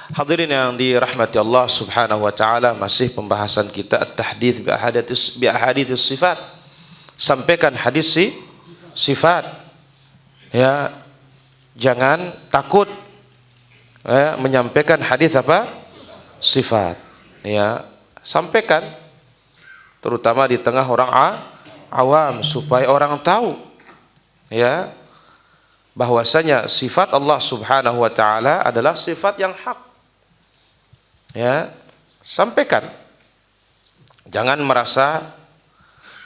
Hadirin yang dirahmati Allah Subhanahu wa taala, masih pembahasan kita at-tahdits bi ahadits sifat. Sampaikan hadis sifat. Ya, jangan takut menyampaikan hadis apa? Sifat. Ya, sampaikan terutama di tengah orang awam supaya orang tahu ya bahwasanya sifat Allah Subhanahu wa taala adalah sifat yang hak. Ya, sampaikan. Jangan merasa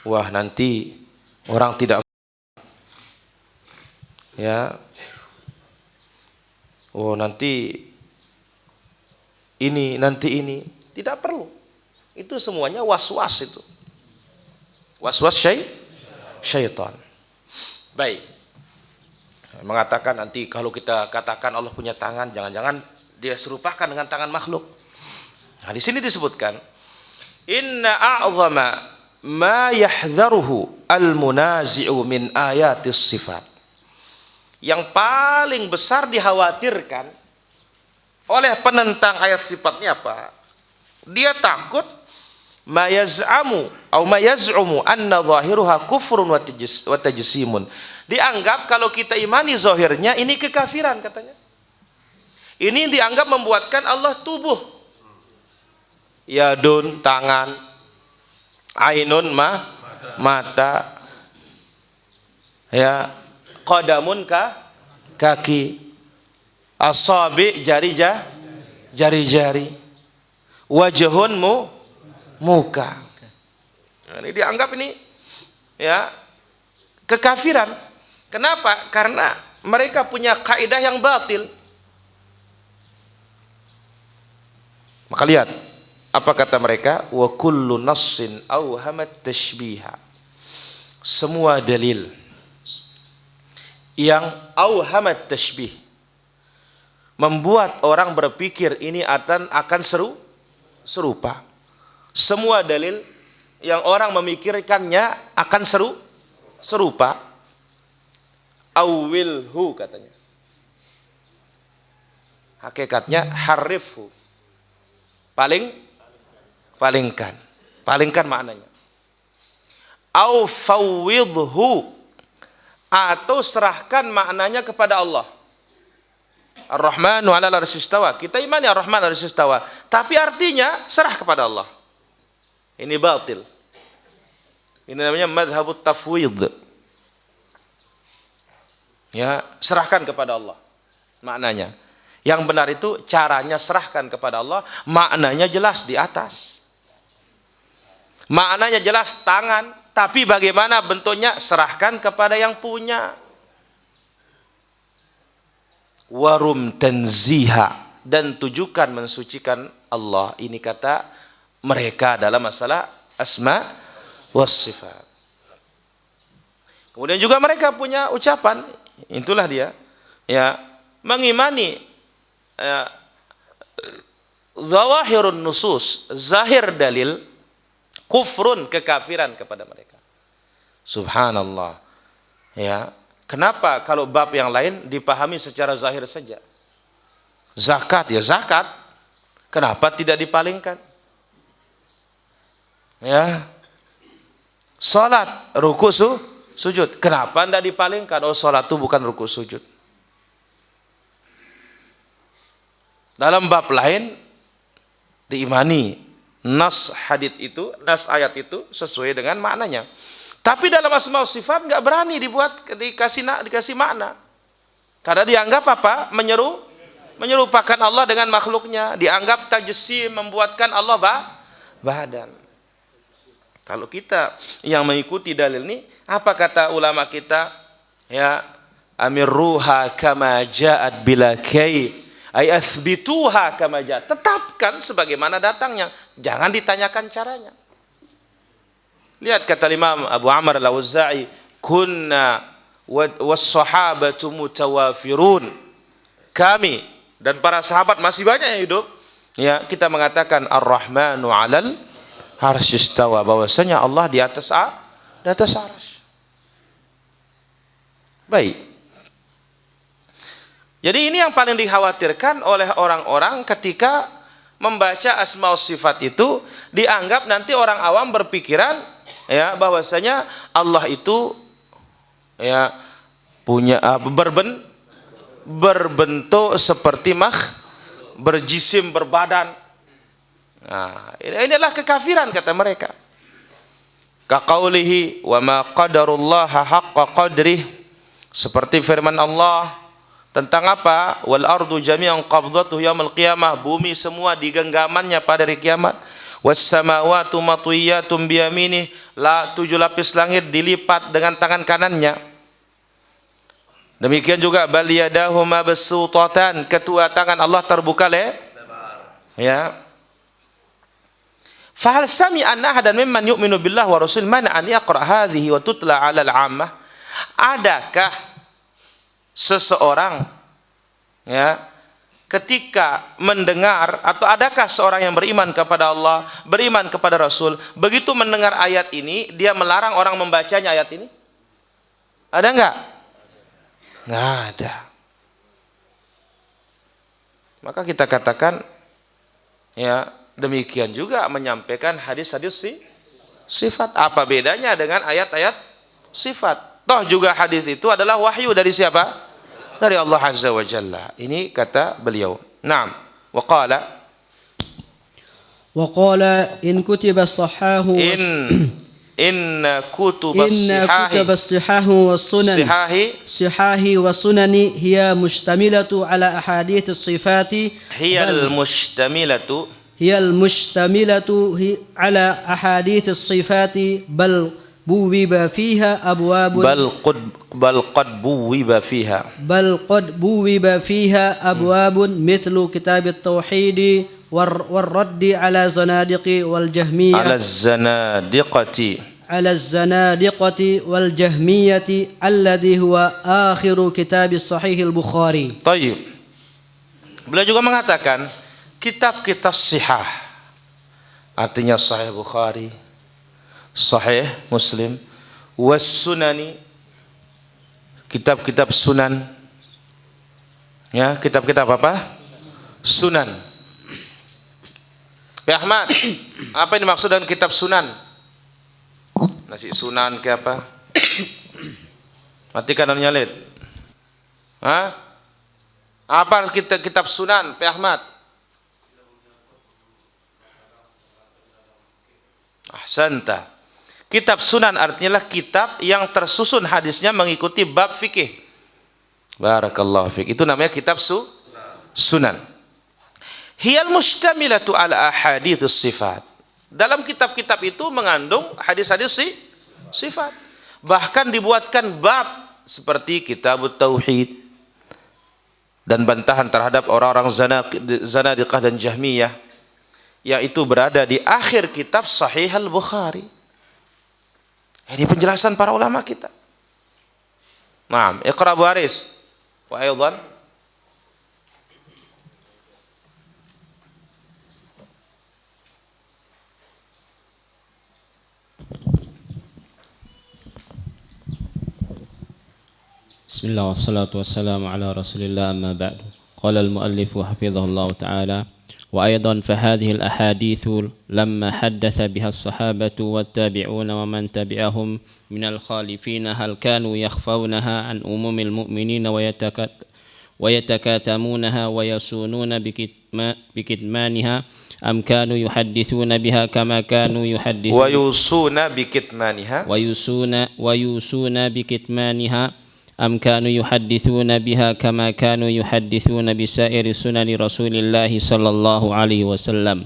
wah nanti orang tidak ya. Oh nanti ini tidak perlu. Itu semuanya was-was itu. Was-was syaitan. Baik. Mengatakan nanti kalau kita katakan Allah punya tangan, jangan-jangan dia serupakan dengan tangan makhluk. Nah, di sini disebutkan inna a'zama ma yahdharuhu al-munazi'u min ayatis sifat. Yang paling besar dikhawatirkan oleh penentang ayat sifatnya apa? Dia takut ma yaz'amu atau ma yaz'umu anna zahiruha kufrun wa tajsimun. Dianggap kalau kita imani zahirnya ini kekafiran katanya. Ini dianggap membuatkan Allah tubuh. Yadun tangan, ainun mata, ya, qadamun kaki, asabi jari-jari, wajhun muka. Nah, ini dianggap ini ya kekafiran. Kenapa? Karena mereka punya kaidah yang batil. Maka lihat apa kata mereka? Wa kullu nassin awhamat tashbiha. Semua dalil yang awhamat tashbih membuat orang berpikir ini akan serupa. Semua dalil yang orang memikirkannya akan serupa. Awilhu katanya. Hakikatnya harifhu. Palingkan maknanya. Au fawwidhu, atau serahkan maknanya kepada Allah. Ar-Rahmanu 'alal 'arsy istawa. Kita imani Ar-Rahman 'alal 'arsy istawa, tapi artinya serah kepada Allah. Ini batil. Ini namanya mazhabut tafwid. Ya, serahkan kepada Allah maknanya. Yang benar itu caranya serahkan kepada Allah, maknanya jelas di atas. Maknanya jelas tangan, tapi bagaimana bentuknya serahkan kepada yang punya. Warum tanziha, dan tujukan mensucikan Allah. Ini kata mereka dalam masalah asma was sifat. Kemudian juga mereka punya ucapan, itulah dia ya, mengimani zawahirun nusus, zahir dalil, kufrun, kekafiran kepada mereka. Subhanallah. Ya, kenapa kalau bab yang lain dipahami secara zahir saja? Zakat ya zakat, kenapa tidak dipalingkan? Ya. Salat, ruku, sujud, kenapa tidak dipalingkan? Oh, salat itu bukan ruku sujud. Dalam bab lain diimani nas hadits itu, nas ayat itu sesuai dengan maknanya. Tapi dalam asma wa sifat nggak berani dikasih makna. Karena dianggap apa? Menyerupakan Allah dengan makhluknya. Dianggap tajsim, membuatkan Allah badan. Kalau kita yang mengikuti dalil ini, apa kata ulama kita? Ya, amirruha kama ja'at bila kayf. Ay asbituha kama ja'at. Tetapkan sebagaimana datangnya, jangan ditanyakan caranya. Lihat kata Imam Abu Amr al-Auza'i, kunna was-sahabatu mutawafirun. Kami dan para sahabat masih banyak yang hidup. Ya, kita mengatakan Ar-Rahmanu 'alal 'arsy istawa, bahwasanya Allah di atas arsy. Baik. Jadi ini yang paling dikhawatirkan oleh orang-orang ketika membaca asma sifat itu, dianggap nanti orang awam berpikiran ya bahwasanya Allah itu ya punya berbentuk seperti berjisim, berbadan. Nah, ini adalah kekafiran kata mereka. Kaqaulihi wa ma qadarullaha haqqa qadrih, seperti firman Allah tentang apa? Wal ardu jami'an qabdatuhu yaumil qiyamah, bumi semua di genggamannya pada hari kiamat. Was samawati matwiyatun bi yaminih, 7 lapis langit dilipat dengan tangan kanannya. Demikian juga bal yadahu mabsutatan, kedua tangan Allah terbuka ya. Fa hal sami'a ahadan mimman yu'minu billahi wa rasul man an yaqra hadhihi wa tutla 'ala al-'ammah? Adakah seseorang ya ketika mendengar, atau adakah seorang yang beriman kepada Allah, beriman kepada Rasul, begitu mendengar ayat ini dia melarang orang membacanya ayat ini? Ada enggak? Enggak ada. Maka kita katakan ya demikian juga menyampaikan hadis-hadis sifat. Apa bedanya dengan ayat-ayat sifat? Toh juga hadis itu adalah wahyu dari siapa? Dari Allah Azza wa Jalla. Ini kata beliau. Naam. Wa qala in kutiba as-sahahu inna kutubas sihahi wa sunani hiya mustamilatu ala ahadits as-sifati hiya al-mustamilatu ala ahadits as-sifati bal buwiba fiha abwabun bal qad buwiba fiha abwabun mithlu kitab at-tauhid war raddi ala zanadiqi wal jahmiyah ala zanadiqati wal jahmiyati alladhi huwa akhiru kitab sahih al-Bukhari. Baik. Beliau juga mengatakan kitab-kitab sihah, artinya Sahih Bukhari, Sahih Muslim, was sunani, kitab-kitab sunan. Ya, kitab-kitab apa? Sunan. Ya Ahmad, apa yang dimaksud dengan kitab sunan? Nasi sunan ke apa? Matikan dan nyalid. Hah? Apa kitab sunan, Pak Ahmad? Ahsanta. Kitab sunan artinya kitab yang tersusun hadisnya mengikuti bab fikih. Barakallahu fiik. Itu namanya kitab sunan. Hiyal mustamilatu ala ahadits sifat. Dalam kitab-kitab itu mengandung hadis-hadis sifat. Bahkan dibuatkan bab seperti kitab tauhid dan bantahan terhadap orang-orang zanadiqah dan jahmiyah, yaitu berada di akhir kitab Sahih al-Bukhari. Ini penjelasan para ulama kita. Naam, iqra Bu Haris. Wa aidan Bismillah wassalatu wassalamu ala Rasulillah amma ba'du. Qala al-muallif hafizahullah ta'ala وأيضا فهذه الأحاديث لما حدث بها الصحابة والتابعون ومن تبعهم من الخالفين هل كانوا يخفونها عن أمم المؤمنين ويتكاتمونها ويصونون بكتمانها أم كانوا يحدثون بها كما كانوا يحدثون ويوصون بكتمانها أم كانوا يحدثون بها كما كانوا يحدثون بسائر سنن رسول الله صلى الله عليه وسلم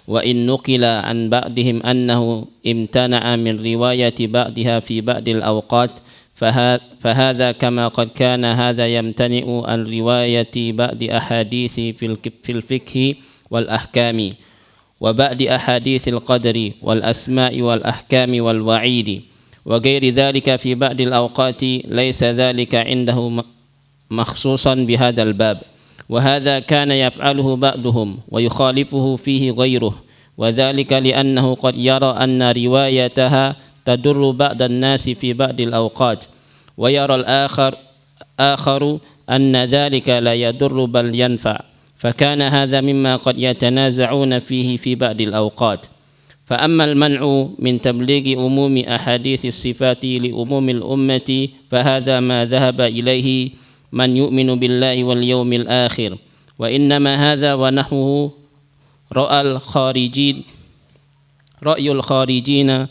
وإن نقل عن بعضهم أنه امتنع من رواية بعضها في بعض الأوقات فهذا كما قد كان هذا يمتنع عن رواية بعض أحاديث في الفقه والأحكام وبعض أحاديث القدر والأسماء والأحكام والوعيد وغير ذلك في بعض الأوقات ليس ذلك عنده مخصوصا بهذا الباب وهذا كان يفعله بعضهم ويخالفه فيه غيره وذلك لأنه قد يرى أن روايتها تضر بعض الناس في بعض الأوقات ويرى الآخر أن ذلك لا يضر بل ينفع فكان هذا مما قد يتنازعون فيه في بعض الأوقات فأما المنع من تبليغ عموم أحاديث الصفات لعموم الأمة فهذا ما ذهب إليه من يؤمن بالله واليوم الآخر وإنما هذا ونحوه رأي الخارجين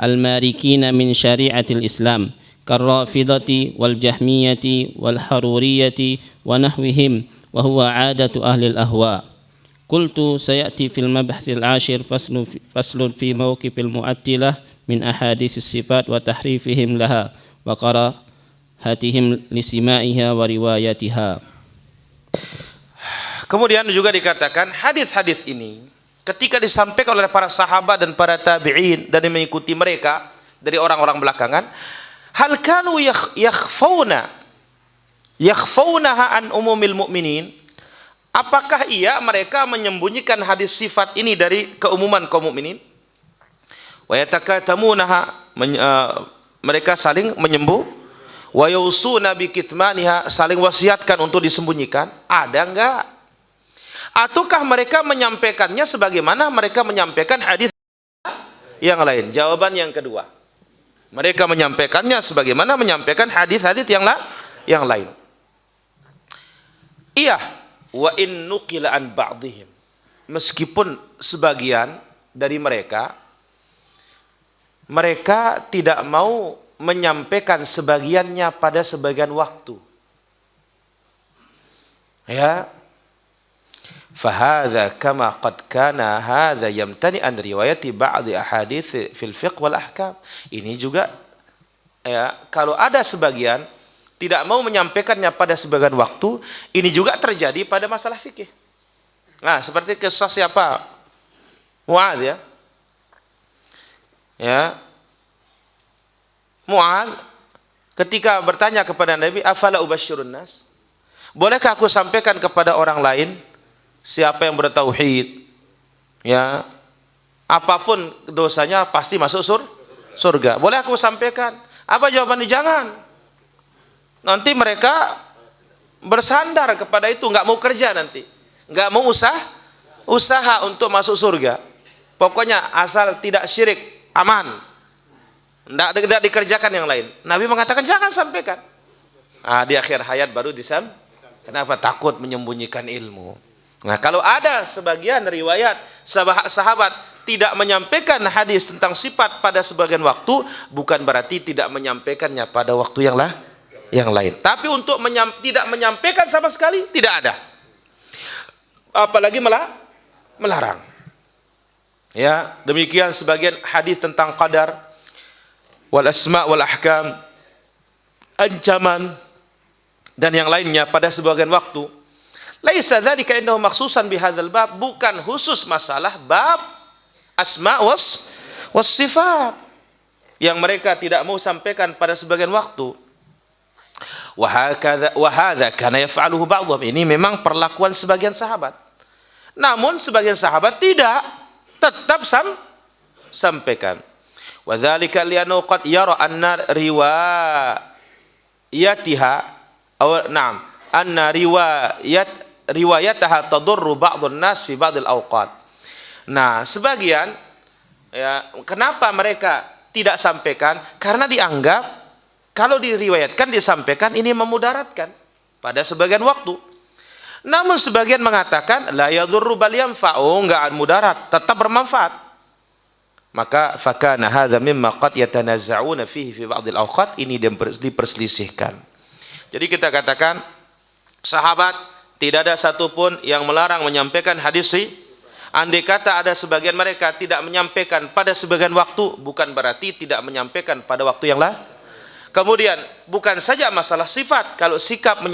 الماركين من شريعة الإسلام كالرافضة والجهمية والحرورية ونحوهم وهو عادة أهل الأهواء قلت سيأتي في المبحث العاشر فصل في موقف المعتلة من أحاديث الصفات وتحريفهم لها وكراهتهم لسماعها وروايتها. Kemudian juga dikatakan hadis-hadis ini ketika disampaikan oleh para sahabat dan para tabi'in dan yang mengikuti mereka dari orang-orang belakangan, hal kanu yakhfawnaha an umumil mu'minin, apakah mereka menyembunyikan hadis sifat ini dari keumuman kaum mukminin? Wa yatakatamunaha, mereka saling menyembuh, wa yusuna bi kitmaniha, saling wasiatkan untuk disembunyikan. Ada enggak? Ataukah mereka menyampaikannya sebagaimana mereka menyampaikan hadis yang lain? Jawaban yang kedua, mereka menyampaikannya sebagaimana menyampaikan hadis-hadis yang lain. Iya, wa in nuqila an ba'dihim, meskipun sebagian dari mereka tidak mau menyampaikan sebagiannya pada sebagian waktu. Ya, fahadha kama qad kana hadha yamtani an riwayati ba'di ahadits fil fiqh wal ahkam. Ini juga ya, kalau ada sebagian tidak mau menyampaikannya pada sebagian waktu, ini juga terjadi pada masalah fikih. Nah, seperti kisah siapa? Mu'adz ya. Ya. Mu'adz ketika bertanya kepada Nabi, afala ubasyirun nas? Bolehkah aku sampaikan kepada orang lain siapa yang bertauhid, ya, apapun dosanya pasti masuk surga. Boleh aku sampaikan? Apa jawabannya? Jangan. Nanti mereka bersandar kepada itu, nggak mau kerja nanti, nggak mau usaha untuk masuk surga. Pokoknya asal tidak syirik, aman. Tidak dikerjakan yang lain. Nabi mengatakan jangan sampaikan. Di akhir hayat baru kenapa? Takut menyembunyikan ilmu. Nah, kalau ada sebagian riwayat sahabat tidak menyampaikan hadis tentang sifat pada sebagian waktu, bukan berarti tidak menyampaikannya pada waktu yang lain. Tapi untuk tidak menyampaikan sama sekali tidak ada. Apalagi melarang. Ya, demikian sebagian hadis tentang qadar, wal asma wal ahkam, ancaman dan yang lainnya pada sebagian waktu. Laisa dzalika innahu makhsusan bihadzal bab, bukan khusus masalah bab asma was sifat yang mereka tidak mau sampaikan pada sebagian waktu. Wa hadza kana yaf'aluhu ba'dhum, ini memang perlakuan sebagian sahabat. Namun sebagian sahabat tidak, tetap sampaikan. Wa dzalika li'annahu qad yara anna riwayatiha anna riwayataha tadurru ba'dun nas fi ba'dil awqat. Nah, sebagian ya, kenapa mereka tidak sampaikan? Karena dianggap kalau diriwayatkan, disampaikan, ini memudaratkan pada sebagian waktu. Namun sebagian mengatakan la yadurru bal yanfa'u, enggak mudarat, tetap bermanfaat. Maka fakana hadza mimma qad yatanaza'una fihi fi ba'dil awqat, ini diperselisihkan. Jadi kita katakan sahabat tidak ada satupun yang melarang menyampaikan hadis. Andai kata ada sebagian mereka tidak menyampaikan pada sebagian waktu, bukan berarti tidak menyampaikan pada waktu yang lain. Kemudian bukan saja masalah sifat, kalau sikap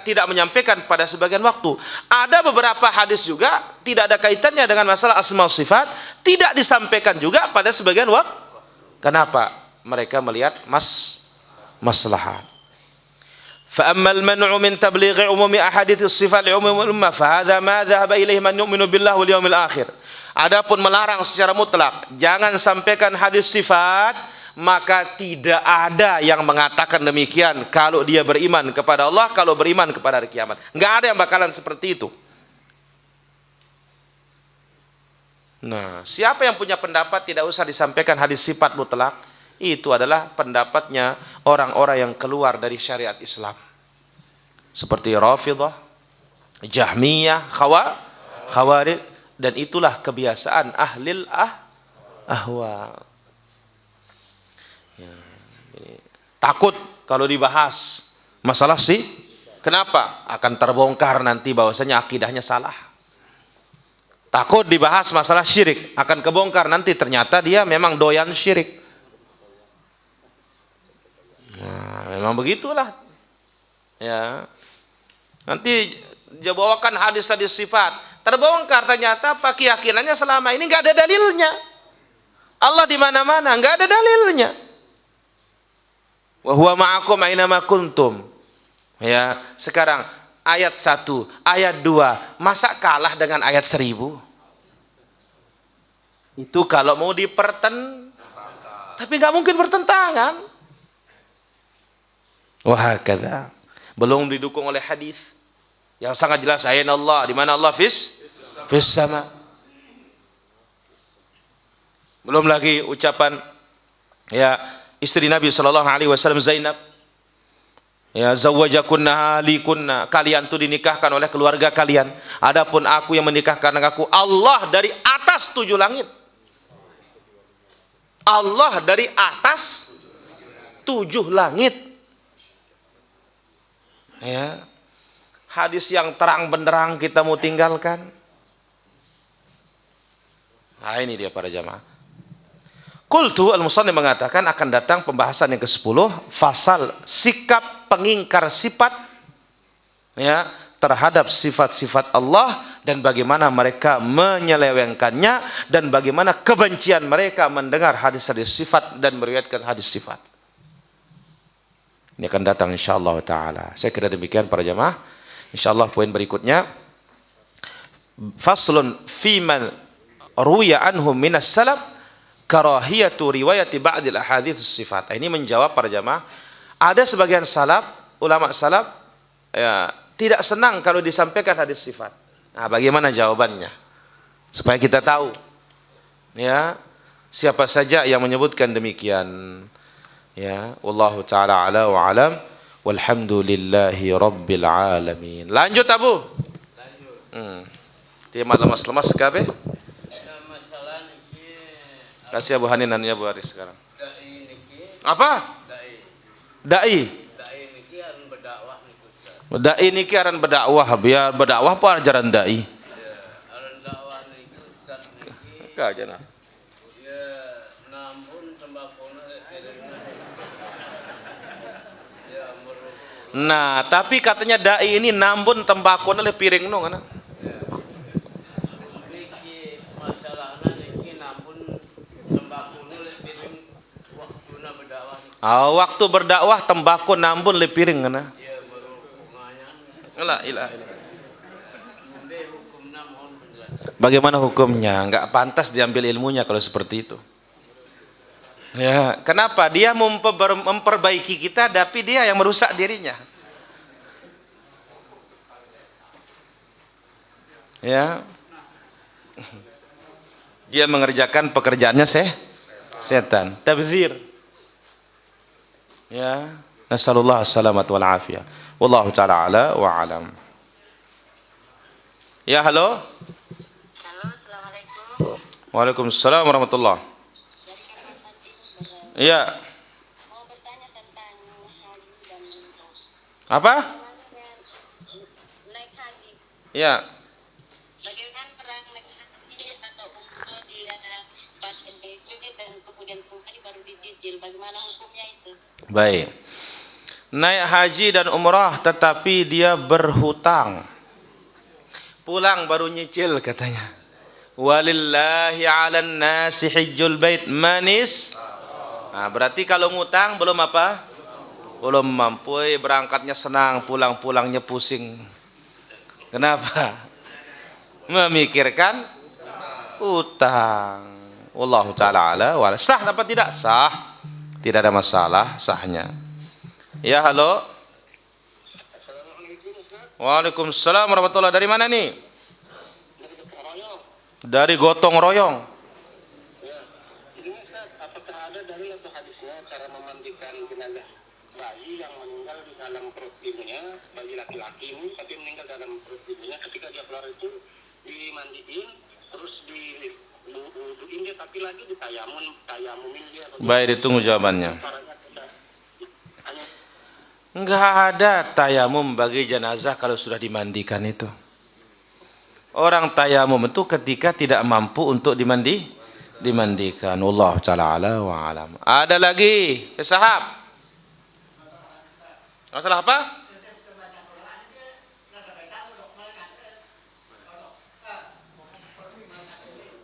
tidak menyampaikan pada sebagian waktu, ada beberapa hadis juga tidak ada kaitannya dengan masalah asma sifat, tidak disampaikan juga pada sebagian waktu. Kenapa? Mereka melihat maslahat. فأما المنع من تبليغ عموم أحاديث الصفات لعموم الأمة فهذا ما ذهب إليه من يؤمن بالله واليوم الآخر. Adapun melarang secara mutlak, jangan sampaikan hadis sifat maka tidak ada yang mengatakan demikian kalau dia beriman kepada Allah, kalau beriman kepada hari kiamat. Nggak ada yang bakalan seperti itu. Nah, siapa yang punya pendapat tidak usah disampaikan hadis sifat mutlak, itu adalah pendapatnya orang-orang yang keluar dari syariat Islam. Seperti Rafidhah, Jahmiyah, Khawarij, dan itulah kebiasaan ahlil ahwa. Ya, takut kalau dibahas masalah sih, kenapa? Akan terbongkar nanti bahwasanya akidahnya salah. Takut dibahas masalah syirik, akan kebongkar nanti ternyata dia memang doyan syirik. Nah, memang begitulah. Ya. Nanti dia bawakan hadis-hadis sifat, terbongkar ternyata apa keyakinannya selama ini nggak ada dalilnya. Allah di mana-mana, nggak ada dalilnya. Wa huwa ma'akum aina ma kuntum. Ya, sekarang ayat 1, ayat 2, masa kalah dengan ayat 1000? Itu kalau mau tapi nggak mungkin bertentangan. Wah, kata belum didukung oleh hadis yang sangat jelas, ayat Allah, di mana Allah fis sama. Belum lagi ucapan ya istri Nabi sallallahu alaihi wasallam Zainab, ya zawwajakunna likunna, kalian tuh dinikahkan oleh keluarga kalian, adapun aku yang menikahkan aku Allah dari atas 7 langit. Allah dari atas 7 langit. Ya. Hadis yang terang benderang kita mau tinggalkan. Nah, ini dia para jamaah. Qultu al-musannif mengatakan akan datang pembahasan yang ke-10, fasal sikap pengingkar sifat ya terhadap sifat-sifat Allah dan bagaimana mereka menyelewengkannya dan bagaimana kebencian mereka mendengar hadis-hadis sifat dan meriwayatkan hadis sifat. Ini akan datang insyaallah taala. Saya kira demikian para jamaah. Insyaallah poin berikutnya, faslun fi man ruya anhum minas salaf karahiyatu riwayati ba'dil ahadits sifat. Ini menjawab para jamaah, ada sebagian salaf, ulama salaf ya tidak senang kalau disampaikan hadis sifat. Nah, bagaimana jawabannya? Supaya kita tahu ya siapa saja yang menyebutkan demikian. Ya, wallahu taala ala wa alam. Walhamdulillahi rabbil alamin. Lanjut Abu. Lanjut. Dia lemas-lemas kabeh. Kasih Abu Hanin dan Abu Haris sekarang. Apa? Dai. Dai niki aran berdakwah, biar berdakwah apa ajaran dai? Aran dakwah niku Ustaz niki. Kajana. Ya, namun tembakona. Nah, tapi katanya dai ini nambun tembakau oleh piring no kana. Iki masalahna niki nambun tembakau oleh piring waktuna berdakwah. Waktu berdakwah tembakau nambun oleh piring kana. Ya, berhubungannya. La ilaha illallah. Bagaimana hukumnya? Enggak pantas diambil ilmunya kalau seperti itu. Ya, kenapa? Dia memperbaiki kita, tapi dia yang merusak dirinya. Ya, dia mengerjakan pekerjaannya setan, tabdzir. Ya, nasallallahu as-salamat wal afiyah. Wallahu taala ala wa alam. Ya, halo. Halo, assalamualaikum. Waalaikumsalam warahmatullahi. Iya. Mau bertanya tentang haji dan umrah. Apa? Naik haji. Iya. Bagaimana orang naik haji atau umrah dia pas PSBB dan kemudian kembali baru dicicil, bagaimana hukumnya itu? Baik. Naik haji dan umrah tetapi dia berhutang. Pulang baru nyicil katanya. Walillahi 'alan nasi hajjul bait manis. Nah, berarti kalau ngutang belum apa? Belum mampu, berangkatnya senang, pulang-pulangnya pusing. Kenapa? Memikirkan utang. Wallahu taala ala wa sah apa tidak? Sah. Tidak ada masalah sahnya. Ya, halo. Waalaikumsalam warahmatullahi. Dari mana nih? Dari Gotong Royong. Ya, ini Ustaz, apakah ada dalil atau hadisnya cara memandikan jenazah bayi yang meninggal di dalam perut ibunya, bayi laki-laki ini tapi meninggal dalam perut ibunya, ketika dia keluar itu dimandiin, terus diwuduin dia, tapi lagi tayamumin dia. Baik, ditunggu jawabannya. Caranya kita hanya Enggak ada tayamum bagi jenazah kalau sudah dimandikan itu. Orang tayamum itu ketika tidak mampu untuk dimandikan. Wallahu ta'ala ala wa alam. Ada lagi, sahab. Masalah apa?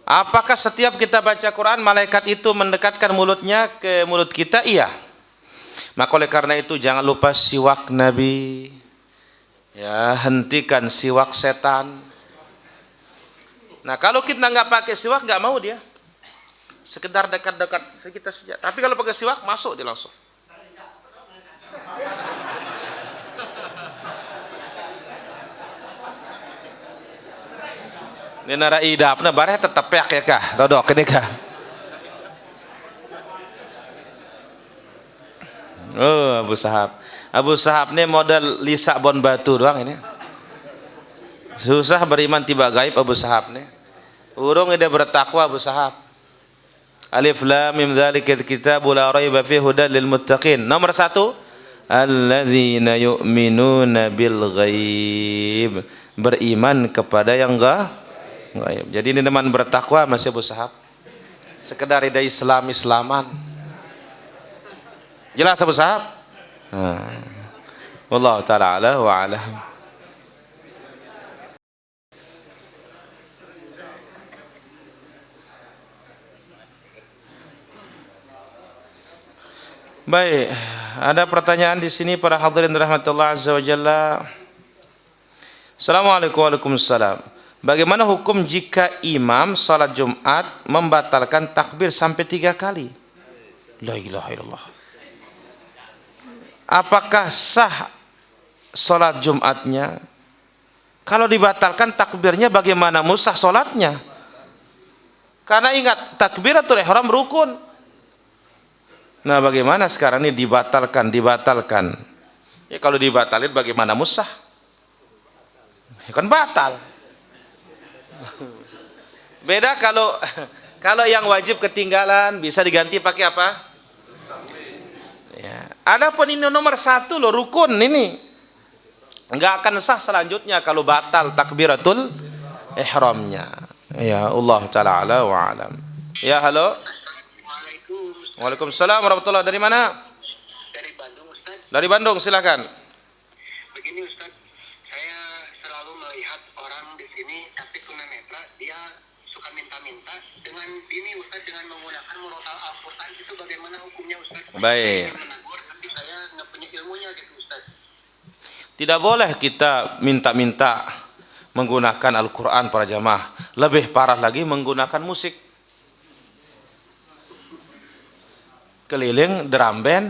Apakah setiap kita baca Quran malaikat itu mendekatkan mulutnya ke mulut kita? Iya. Maka oleh karena itu jangan lupa siwak Nabi. Ya, hentikan siwak setan. Nah, kalau kita nggak pakai siwak nggak mau dia. Sekedar dekat-dekat sekitar saja. Tapi kalau pakai siwak masuk dia langsung. Ini nara idap, nah bareh tetap peak ya kah? Dodok ini kah? Oh, Abu Sahab. Abu Sahab ini model Lisa Bon Batu doang ini. Susah beriman tiba gaib Abu Sahab nih. Urung dia bertakwa Abu Sahab. Alif lam mim dzalikal kitabul la raiba fihi hudal lil muttaqin. Nomor 1, alladzina yu'minuna bil ghaib. Beriman kepada yang gaib. Jadi ini teman bertakwa masih Abu Sahab. Sekedar ida Islaman. Jelas Abu Sahab? Wallahu ta'ala ala wa alam. Baik, ada pertanyaan di sini para hadirin rahmatullah azza wa jalla. Assalamualaikum warahmatullahi wabarakatuh. Bagaimana hukum jika imam salat Jumat membatalkan takbir sampai 3 kali? La ilaha illallah. Apakah sah salat Jumatnya? Kalau dibatalkan takbirnya bagaimana musah salatnya? Karena ingat takbiratul ihram rukun. Nah, bagaimana sekarang ini dibatalkan? Ya kalau dibatalin bagaimana musah? Ya kan batal. Beda kalau yang wajib ketinggalan bisa diganti pakai apa? Ya. Adapun ini nomor 1 loh, rukun ini. Enggak akan sah selanjutnya kalau batal takbiratul ihramnya. Ya Allah ta'ala ala wa alam. Ya, halo. Waalaikumsalam warahmatullahi. Dari mana? dari Bandung, Ustaz. Dari Bandung, silakan. Begini Ustaz, saya selalu melihat orang di sini tapi tunanetra, dia suka minta-minta dengan ini Ustaz, dengan menggunakan murotal Al-Quran, itu bagaimana hukumnya Ustaz? Baik. Saya menegur tapi saya nggak punya ilmunya gitu Ustaz. Tidak boleh kita minta-minta menggunakan Al-Quran para jamaah. Lebih parah lagi menggunakan musik. Keliling drum band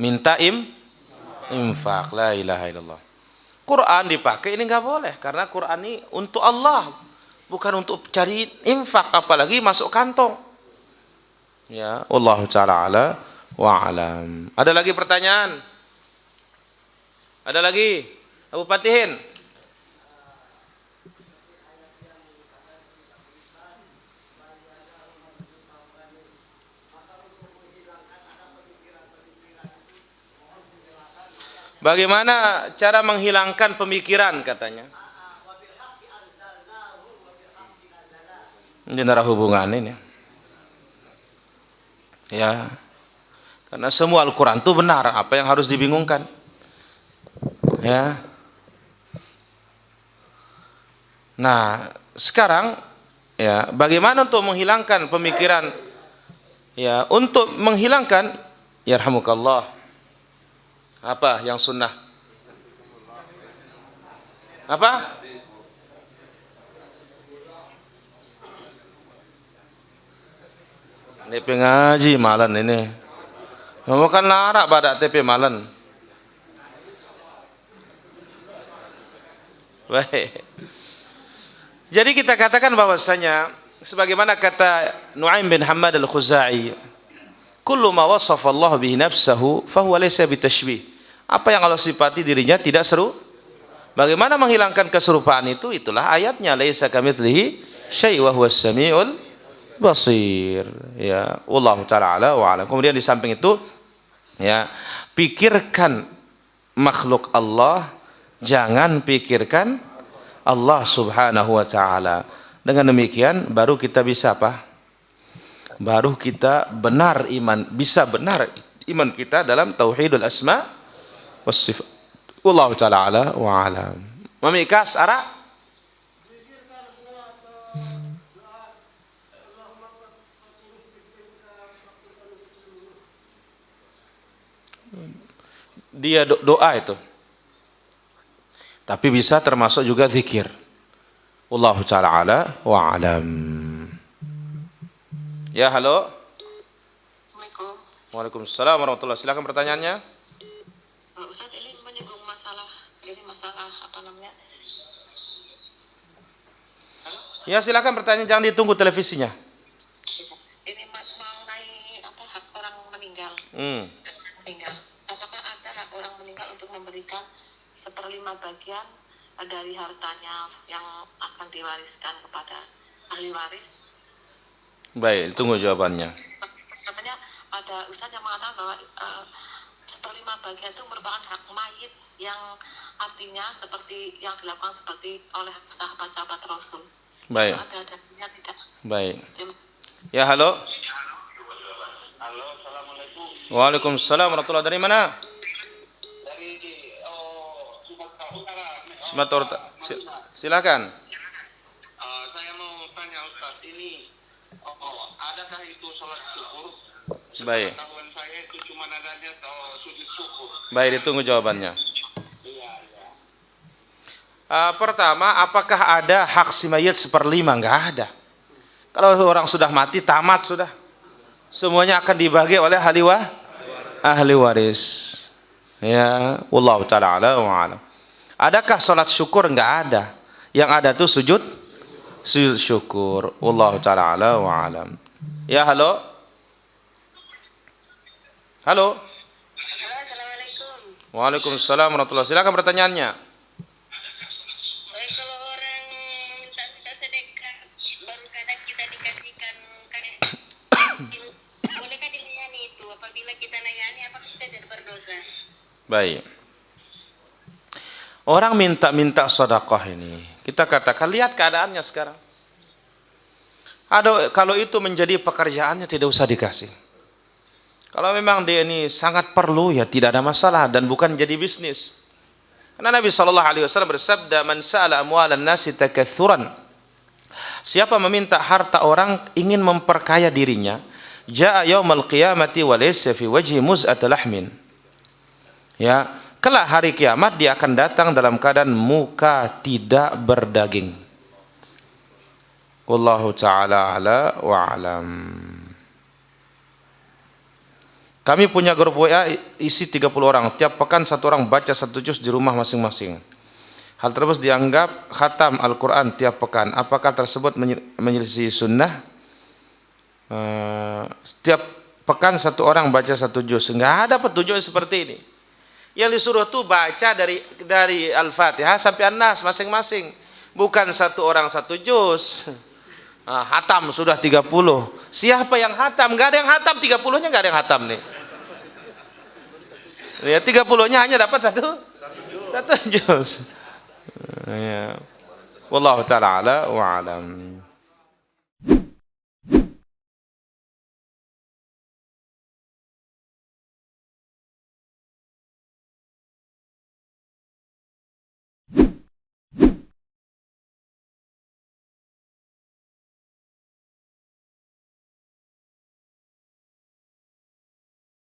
minta infak. La ilaha illallah. Quran dipakai ini nggak boleh karena Quran ini untuk Allah, bukan untuk cari infak, apalagi masuk kantong. Ya, wallahu ta'ala ala wa alam. Ada lagi pertanyaan? Ada lagi? Abu Patihin. Bagaimana cara menghilangkan pemikiran katanya? Ini ada hubungan ini. Ya. Karena semua Al-Quran itu benar, apa yang harus dibingungkan? Ya. Nah, sekarang ya, bagaimana untuk menghilangkan pemikiran? Ya, untuk menghilangkan yarhamukallah. Apa yang sunnah? Apa? Ini pengaji malam ini. Bukan larak badak TP malen. Baik. Jadi kita katakan bahwasanya sebagaimana kata Nu'aim bin Hammad al-Khuzai, kullu ma wasafa Allah bihi nafsahu fahuwa laysa bitashbih. Apa yang Allah sifati dirinya tidak seru. Bagaimana menghilangkan keserupaan itu? Itulah ayatnya, laisa kamitslihi syai' wa huwas samiul basir. Ya, wallahu taala ala wa alam. Kemudian di samping itu, ya, pikirkan makhluk Allah, jangan pikirkan Allah Subhanahu wa taala. Dengan demikian baru kita bisa apa? Baru kita benar iman, bisa benar iman kita dalam tauhidul asma was sifat. Wallahu taala ala wa alam. Memikas ara dia doa itu. Tapi bisa termasuk juga zikir. Wallahu taala ala wa alam. Ya, halo. Assalamualaikum. Waalaikumsalam warahmatullahi. Silakan pertanyaannya. Ustaz, ini menyinggung masalah apa namanya? Ya, silakan pertanyaan, jangan ditunggu televisinya. Ini mengenai apa hak orang meninggal. Meninggal. Apakah ada hak orang meninggal untuk memberikan 1/5 bagian dari hartanya yang akan diwariskan kepada ahli waris? Baik, tunggu jawabannya. Katanya ada ustaz yang mengatakan bahwa 1/5 bagian itu merupakan hak mayit, yang artinya seperti yang dilakukan seperti oleh sahabat-sahabat Rasul. Baik. Itu ada dalilnya tidak? Baik. Ya, halo. Halo, assalamualaikum. Waalaikumsalam warahmatullahi. Dari mana? Dari Sumatera Utara. Sumatera Utara. Silakan. Saya mau tanya Ustaz, ini adakah itu sholat syukur? Baik. Pengetahuan saya itu cuma adanya sujud syukur. Baik, ditunggu jawabannya. Iya. Pertama, apakah ada hak si mayit 1/5? Enggak ada. Kalau orang sudah mati, tamat sudah. Semuanya akan dibagi oleh ahli waris. Ya, wallahu taala ala wa alam. Adakah salat syukur? Enggak ada. Yang ada tuh sujud syukur. Wallahu taala ala wa alam. Ya, halo. Halo. Assalamualaikum. Waalaikumsalam warahmatullahi. Silakan pertanyaannya. Kalau orang minta sedekah, baru kadang kita dikasihkan bolehkah dilayani itu? Apabila kita layani, apakah kita tidak berdosa? Baik. Orang minta sedekah ini, kita katakan lihat keadaannya sekarang. Kalau itu menjadi pekerjaannya, tidak usah dikasih. Kalau memang dia ini sangat perlu, ya tidak ada masalah dan bukan jadi bisnis. Karena Nabi SAW bersabda, "Man sa'ala amwalan nasi takatsuran." Siapa meminta harta orang ingin memperkaya dirinya, jaa yaumal qiyamati wa laysa fi wajhi muz'at lahmin. Ya, kelak hari kiamat dia akan datang dalam keadaan muka tidak berdaging. Wallahu taala ala wa alam. Kami punya grup WA isi 30 orang. Tiap pekan satu orang baca 1 juz di rumah masing-masing. Hal tersebut dianggap khatam Al-Quran tiap pekan. Apakah tersebut menyelisih sunnah? Setiap pekan satu orang baca 1 juz. Enggak ada petunjuk seperti ini. Yang disuruh tuh baca dari Al-Fatihah sampai An-Nas masing-masing. Bukan satu orang 1 juz. Hatam sudah 30. Siapa yang hatam? Enggak ada yang hatam, 30-nya enggak ada yang hatam nih. Ya, 30-nya hanya dapat satu juz. Ya. Wallahu taala ala wa alam.